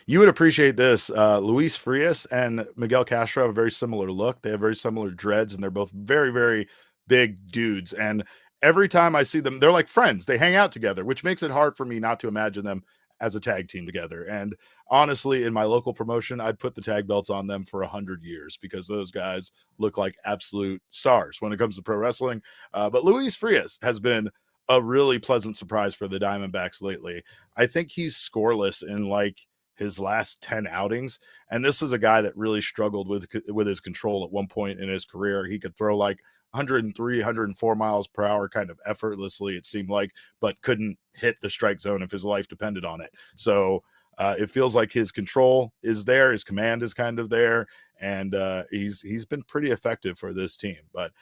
You would appreciate this. Luis Frias and Miguel Castro have a very similar look. They have very similar dreads, and they're both very, very big dudes. And every time I see them, they're like friends. They hang out together, which makes it hard for me not to imagine them as a tag team together. And honestly, in my local promotion, I'd put the tag belts on them for 100 years because those guys look like absolute stars when it comes to pro wrestling. But Luis Frias has been a really pleasant surprise for the Diamondbacks lately. I think he's scoreless in like his last 10 outings. And this is a guy that really struggled with his control at one point in his career. He could throw like 103, 104 miles per hour kind of effortlessly, it seemed like, but couldn't hit the strike zone if his life depended on it. So it feels like his control is there. His command is kind of there. And he's been pretty effective for this team. But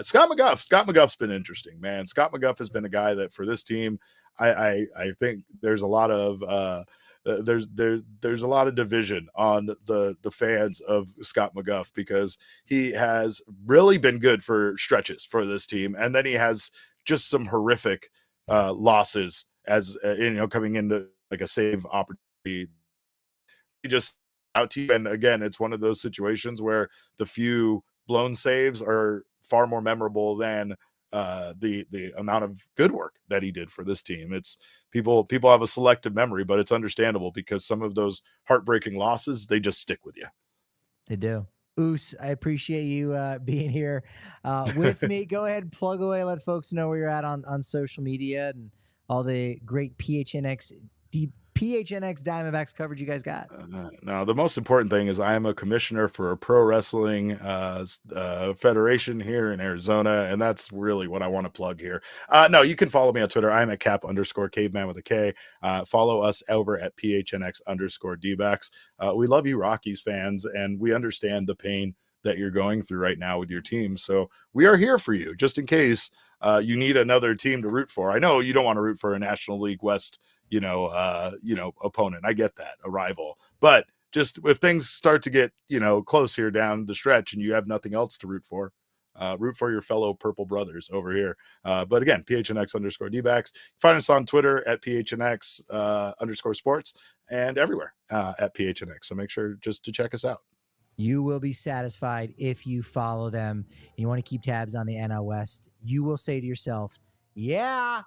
Scott McGough's been interesting, man. Scott McGough has been a guy that for this team, I think there's a lot of there's a lot of division on the fans of Scott McGough, because he has really been good for stretches for this team, and then he has just some horrific losses as coming into like a save opportunity. He just out to you, and again, it's one of those situations where the few blown saves are far more memorable than the amount of good work that he did for this team. It's people have a selective memory, but it's understandable because some of those heartbreaking losses, they just stick with you. They do. Oos, I appreciate you being here with me. Go ahead and plug away. Let folks know where you're at on social media and all the great PHNX Diamondbacks coverage you guys got. No, the most important thing is I am a commissioner for a pro wrestling federation here in Arizona, and that's really what I want to plug here. No, you can follow me on Twitter. I'm at cap_caveman with a K. Follow us over at PHNX_Dbacks. We love you, Rockies fans, and we understand the pain that you're going through right now with your team. So we are here for you, just in case you need another team to root for. I know you don't want to root for a National League West opponent. I get that, a rival. But just if things start to get, close here down the stretch and you have nothing else to root for your fellow purple brothers over here. But again, PHNX_Dbacks. Find us on Twitter at PHNX_sports and everywhere at PHNX. So make sure just to check us out. You will be satisfied if you follow them and you want to keep tabs on the NL West. You will say to yourself, yeah.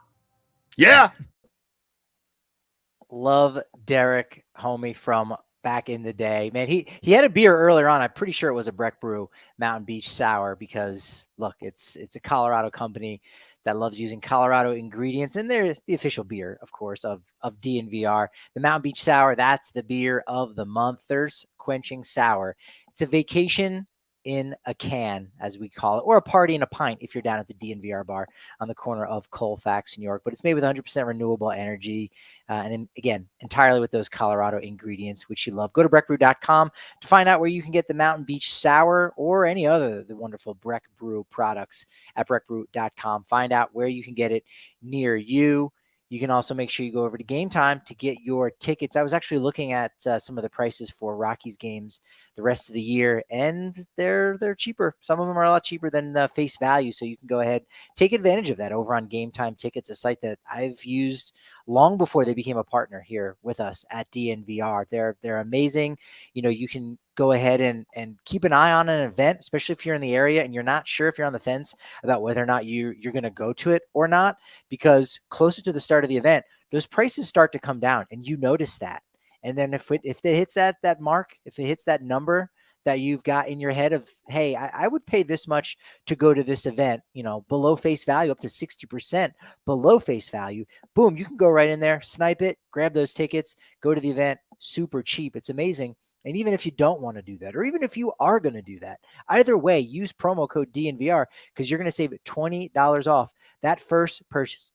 Love Derek, homie, from back in the day. Man, he had a beer earlier on. I'm pretty sure it was a Breck Brew Mountain Beach Sour, because look, it's a Colorado company that loves using Colorado ingredients, and they're the official beer, of course, of DNVR. The Mountain Beach Sour, that's the beer of the month. Thirst quenching sour. It's a vacation in a can, as we call it, or a party in a pint if you're down at the DNVR bar on the corner of Colfax, New York. But it's made with 100% renewable energy, and again, entirely with those Colorado ingredients, which you love. Go to breckbrew.com to find out where you can get the Mountain Beach Sour or any other the wonderful Breck Brew products at breckbrew.com. Find out where you can get it near you. You can also make sure you go over to Game Time to get your tickets. I was actually looking at some of the prices for Rockies games the rest of the year, and they're cheaper. Some of them are a lot cheaper than the face value, so you can go ahead, take advantage of that over on Game Time Tickets, a site that I've used long before they became a partner here with us at DNVR. They're amazing. You can go ahead and keep an eye on an event, especially if you're in the area and you're not sure if you're on the fence about whether or not you're going to go to it or not, because closer to the start of the event, those prices start to come down and you notice that. And then if it hits that mark, if it hits that number that you've got in your head of, hey, I would pay this much to go to this event, below face value, up to 60% below face value, boom, you can go right in there, snipe it, grab those tickets, go to the event, super cheap. It's amazing. And even if you don't want to do that, or even if you are going to do that, either way, use promo code DNVR, because you're going to save $20 off that first purchase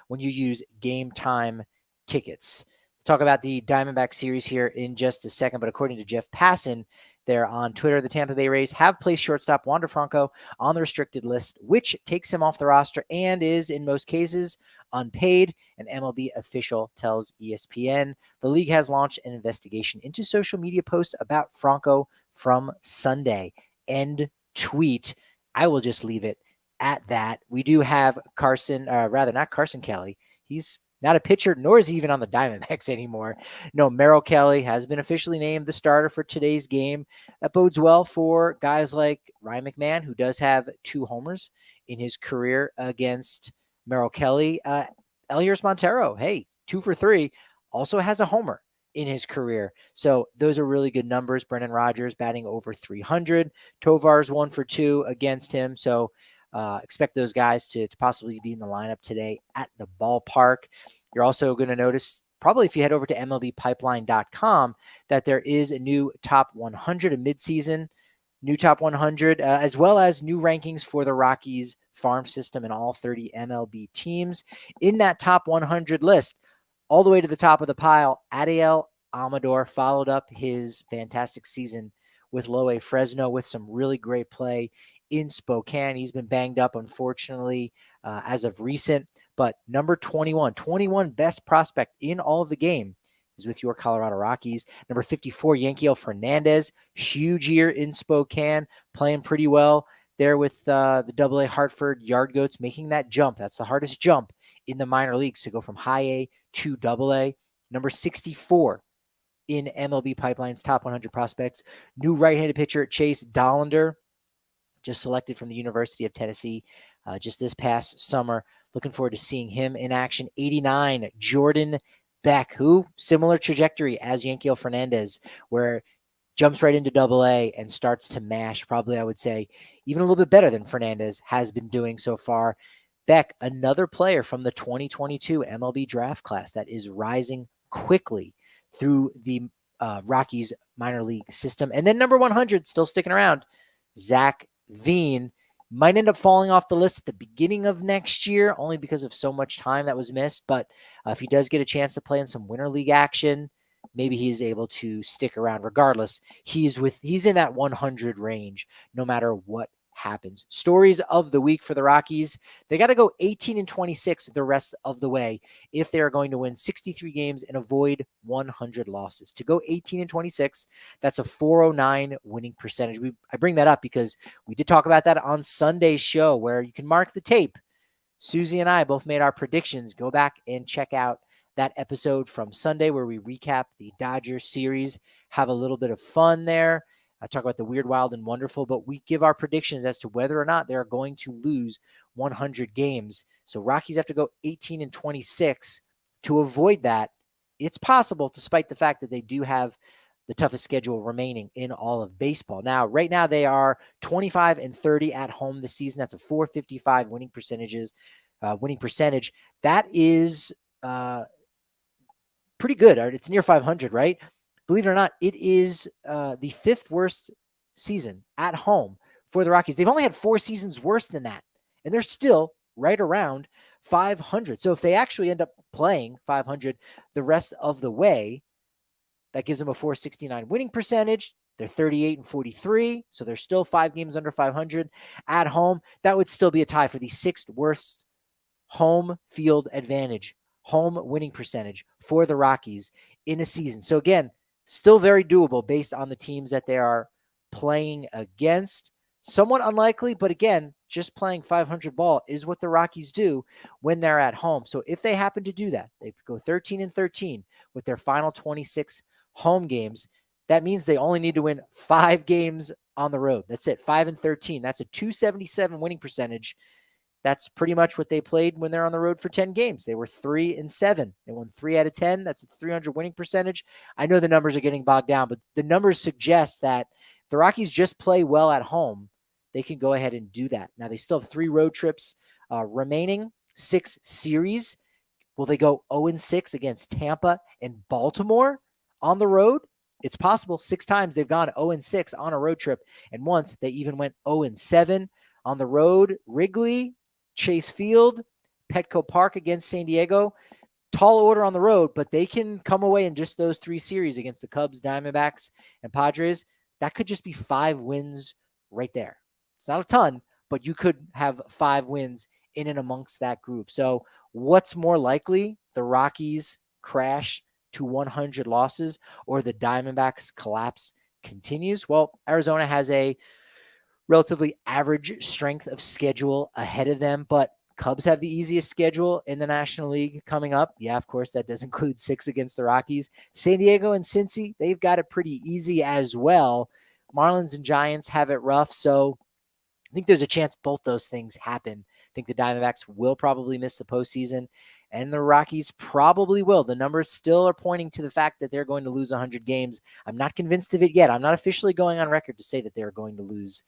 when you use Game Time Tickets. Talk about the Diamondback series here in just a second, but according to Jeff Passan, there on Twitter, the Tampa Bay Rays have placed shortstop Wander Franco on the restricted list, which takes him off the roster and is, in most cases, unpaid. An MLB official tells ESPN. The league has launched an investigation into social media posts about Franco from Sunday. End tweet. I will just leave it at that. We do have not Carson Kelly. He's not a pitcher, nor is he even on the Diamondbacks anymore. No, Merrill Kelly has been officially named the starter for today's game. That bodes well for guys like Ryan McMahon, who does have 2 homers in his career against Merrill Kelly. Elias Montero, 2 for 3, also has a homer in his career. So those are really good numbers. Brendan Rodgers batting over 300. Tovar's 1 for 2 against him. So expect those guys to possibly be in the lineup today at the ballpark. You're also going to notice, probably if you head over to MLBpipeline.com, that there is a new top 100, a midseason new top 100, as well as new rankings for the Rockies farm system and all 30 MLB teams. In that top 100 list, all the way to the top of the pile, Adiel Amador followed up his fantastic season with Loe Fresno with some really great play in Spokane. He's been banged up, unfortunately, as of recent. But number 21 best prospect in all of the game is with your Colorado Rockies. Number 54, Ezequiel Fernandez, huge year in Spokane, playing pretty well there with the AA Hartford Yard Goats, making that jump. That's the hardest jump in the minor leagues, to go from high A to AA. Number 64 in MLB Pipeline's top 100 prospects, new right-handed pitcher Chase Dollander, just selected from the University of Tennessee just this past summer. Looking forward to seeing him in action. 89, Jordan Beck, who similar trajectory as Ezequiel Fernandez, where jumps right into AA and starts to mash, probably I would say even a little bit better than Fernandez has been doing so far. Beck, another player from the 2022 MLB draft class that is rising quickly through the Rockies minor league system. And then number 100, still sticking around, Zach Veen, might end up falling off the list at the beginning of next year, only because of so much time that was missed. But if he does get a chance to play in some winter league action, maybe he's able to stick around. Regardless, he's in that 100 range, no matter what happens. Stories of the week for the Rockies: they got to go 18-26 the rest of the way if they are going to win 63 games and avoid 100 losses. To go 18-26, that's a 409 winning percentage. I bring that up because we did talk about that on Sunday's show, where you can mark the tape. Susie and I both made our predictions. Go back and check out that episode from Sunday where we recap the Dodgers series, have a little bit of fun there. I talk about the weird, wild, and wonderful, but we give our predictions as to whether or not they're going to lose 100 games. So Rockies have to go 18-26 to avoid that. It's possible, despite the fact that they do have the toughest schedule remaining in all of baseball. Now, right now, they are 25-30 at home this season. That's a .455 winning percentage. That is pretty good. It's near 500, right? Believe it or not, it is the 5th worst season at home for the Rockies. They've only had 4 seasons worse than that, and they're still right around 500. So if they actually end up playing 500 the rest of the way, that gives them a .469 winning percentage. They're 38-43, so they're still 5 games under 500 at home. That would still be a tie for the 6th worst home field advantage, home winning percentage for the Rockies in a season. So again, still very doable based on the teams that they are playing against. Somewhat unlikely, but again, just playing 500 ball is what the Rockies do when they're at home. So if they happen to do that, they go 13-13 with their final 26 home games. That means they only need to win 5 games on the road. That's it, 5-13. That's a .277 winning percentage. That's pretty much what they played when they're on the road for 10 games. They were 3-7. They won 3 out of 10. That's a .300 winning percentage. I know the numbers are getting bogged down, but the numbers suggest that if the Rockies just play well at home, they can go ahead and do that. Now, they still have 3 road trips remaining, 6 series. Will they go 0-6 against Tampa and Baltimore on the road? It's possible. 6 times they've gone 0-6 on a road trip, and once they even went 0-7 on the road. Wrigley, Chase Field, Petco Park against San Diego. tall order on the road, but they can come away in just those 3 series against the Cubs, Diamondbacks, and Padres. That could just be 5 wins right there. It's not a ton, but you could have 5 wins in and amongst that group. So what's more likely? The Rockies crash to 100 losses or the Diamondbacks collapse continues? Well, Arizona has a relatively average strength of schedule ahead of them, but Cubs have the easiest schedule in the National League coming up. Yeah, of course, that does include 6 against the Rockies. San Diego and Cincy, they've got it pretty easy as well. Marlins and Giants have it rough, so I think there's a chance both those things happen. I think the Diamondbacks will probably miss the postseason, and the Rockies probably will. The numbers still are pointing to the fact that they're going to lose 100 games. I'm not convinced of it yet. I'm not officially going on record to say that they're going to lose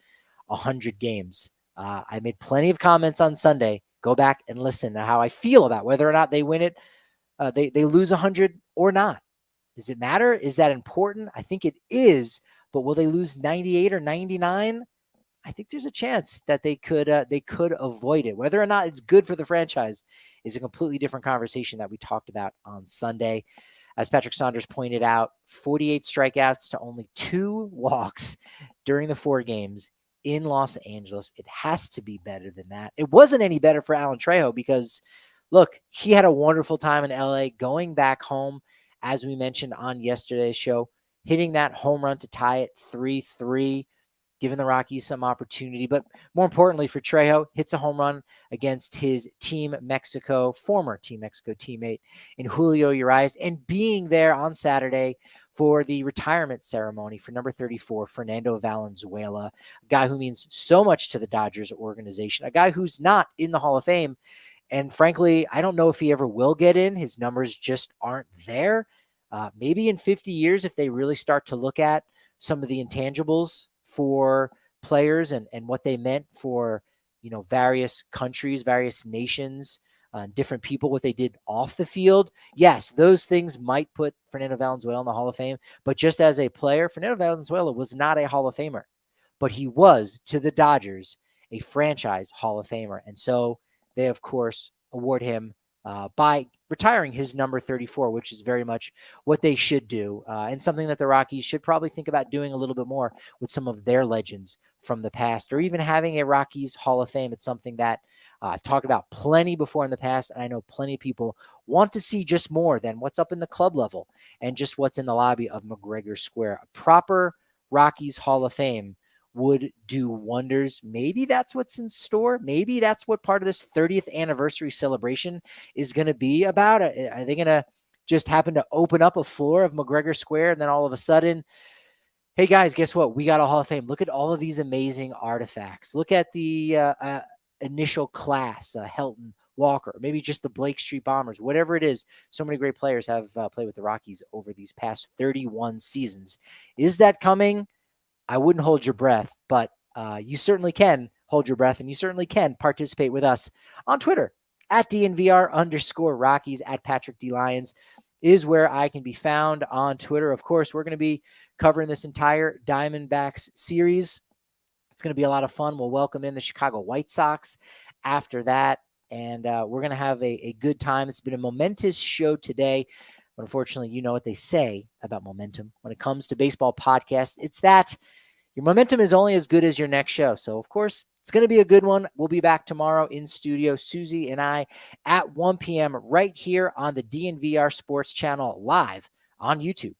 100 games. I made plenty of comments on Sunday. Go back and listen to how I feel about whether or not they win it. They lose 100 or not. Does it matter? Is that important? I think it is. But will they lose 98 or 99? I think there's a chance that they could avoid it. Whether or not it's good for the franchise is a completely different conversation that we talked about on Sunday. As Patrick Saunders pointed out, 48 strikeouts to only 2 walks during the 4 games in Los Angeles. It has to be better than that. It wasn't any better for Alan Trejo because, look, he had a wonderful time in LA, going back home, as we mentioned on yesterday's show, hitting that home run to tie it 3-3, giving the Rockies some opportunity. But more importantly for Trejo, hits a home run against his former Team Mexico teammate in Julio Urias, and being there on Saturday for the retirement ceremony for number 34, Fernando Valenzuela, a guy who means so much to the Dodgers organization, a guy who's not in the Hall of Fame. And frankly, I don't know if he ever will get in. His numbers just aren't there. Maybe in 50 years, if they really start to look at some of the intangibles for players and what they meant for, various countries, various nations, different people, what they did off the field. Yes, those things might put Fernando Valenzuela in the Hall of Fame, but just as a player, Fernando Valenzuela was not a Hall of Famer, but he was, to the Dodgers, a franchise Hall of Famer. And so they, of course, award him by retiring his number 34, which is very much what they should do, and something that the Rockies should probably think about doing a little bit more with some of their legends from the past, or even having a Rockies Hall of Fame. It's something that I've talked about plenty before in the past, and I know plenty of people want to see just more than what's up in the club level and just what's in the lobby of McGregor Square. A proper Rockies Hall of Fame would do wonders. Maybe that's what's in store. Maybe that's what part of this 30th anniversary celebration is going to be about. Are they going to just happen to open up a floor of McGregor Square and then all of a sudden, hey guys, guess what? We got a Hall of Fame. Look at all of these amazing artifacts. Look at the initial class, Helton, Walker, maybe just the Blake Street Bombers, whatever it is. So many great players have played with the Rockies over these past 31 seasons. Is that coming? I wouldn't hold your breath, but you certainly can hold your breath, and you certainly can participate with us on Twitter at DNVR_Rockies, at Patrick D. Lyons is where I can be found on Twitter. Of course, we're going to be covering this entire Diamondbacks series. It's going to be a lot of fun. We'll welcome in the Chicago White Sox after that, and we're going to have a good time. It's been a momentous show today. But unfortunately, you know what they say about momentum when it comes to baseball podcasts. It's that your momentum is only as good as your next show. So, of course, it's going to be a good one. We'll be back tomorrow in studio, Susie and I, at 1 p.m. right here on the DNVR Sports Channel live on YouTube.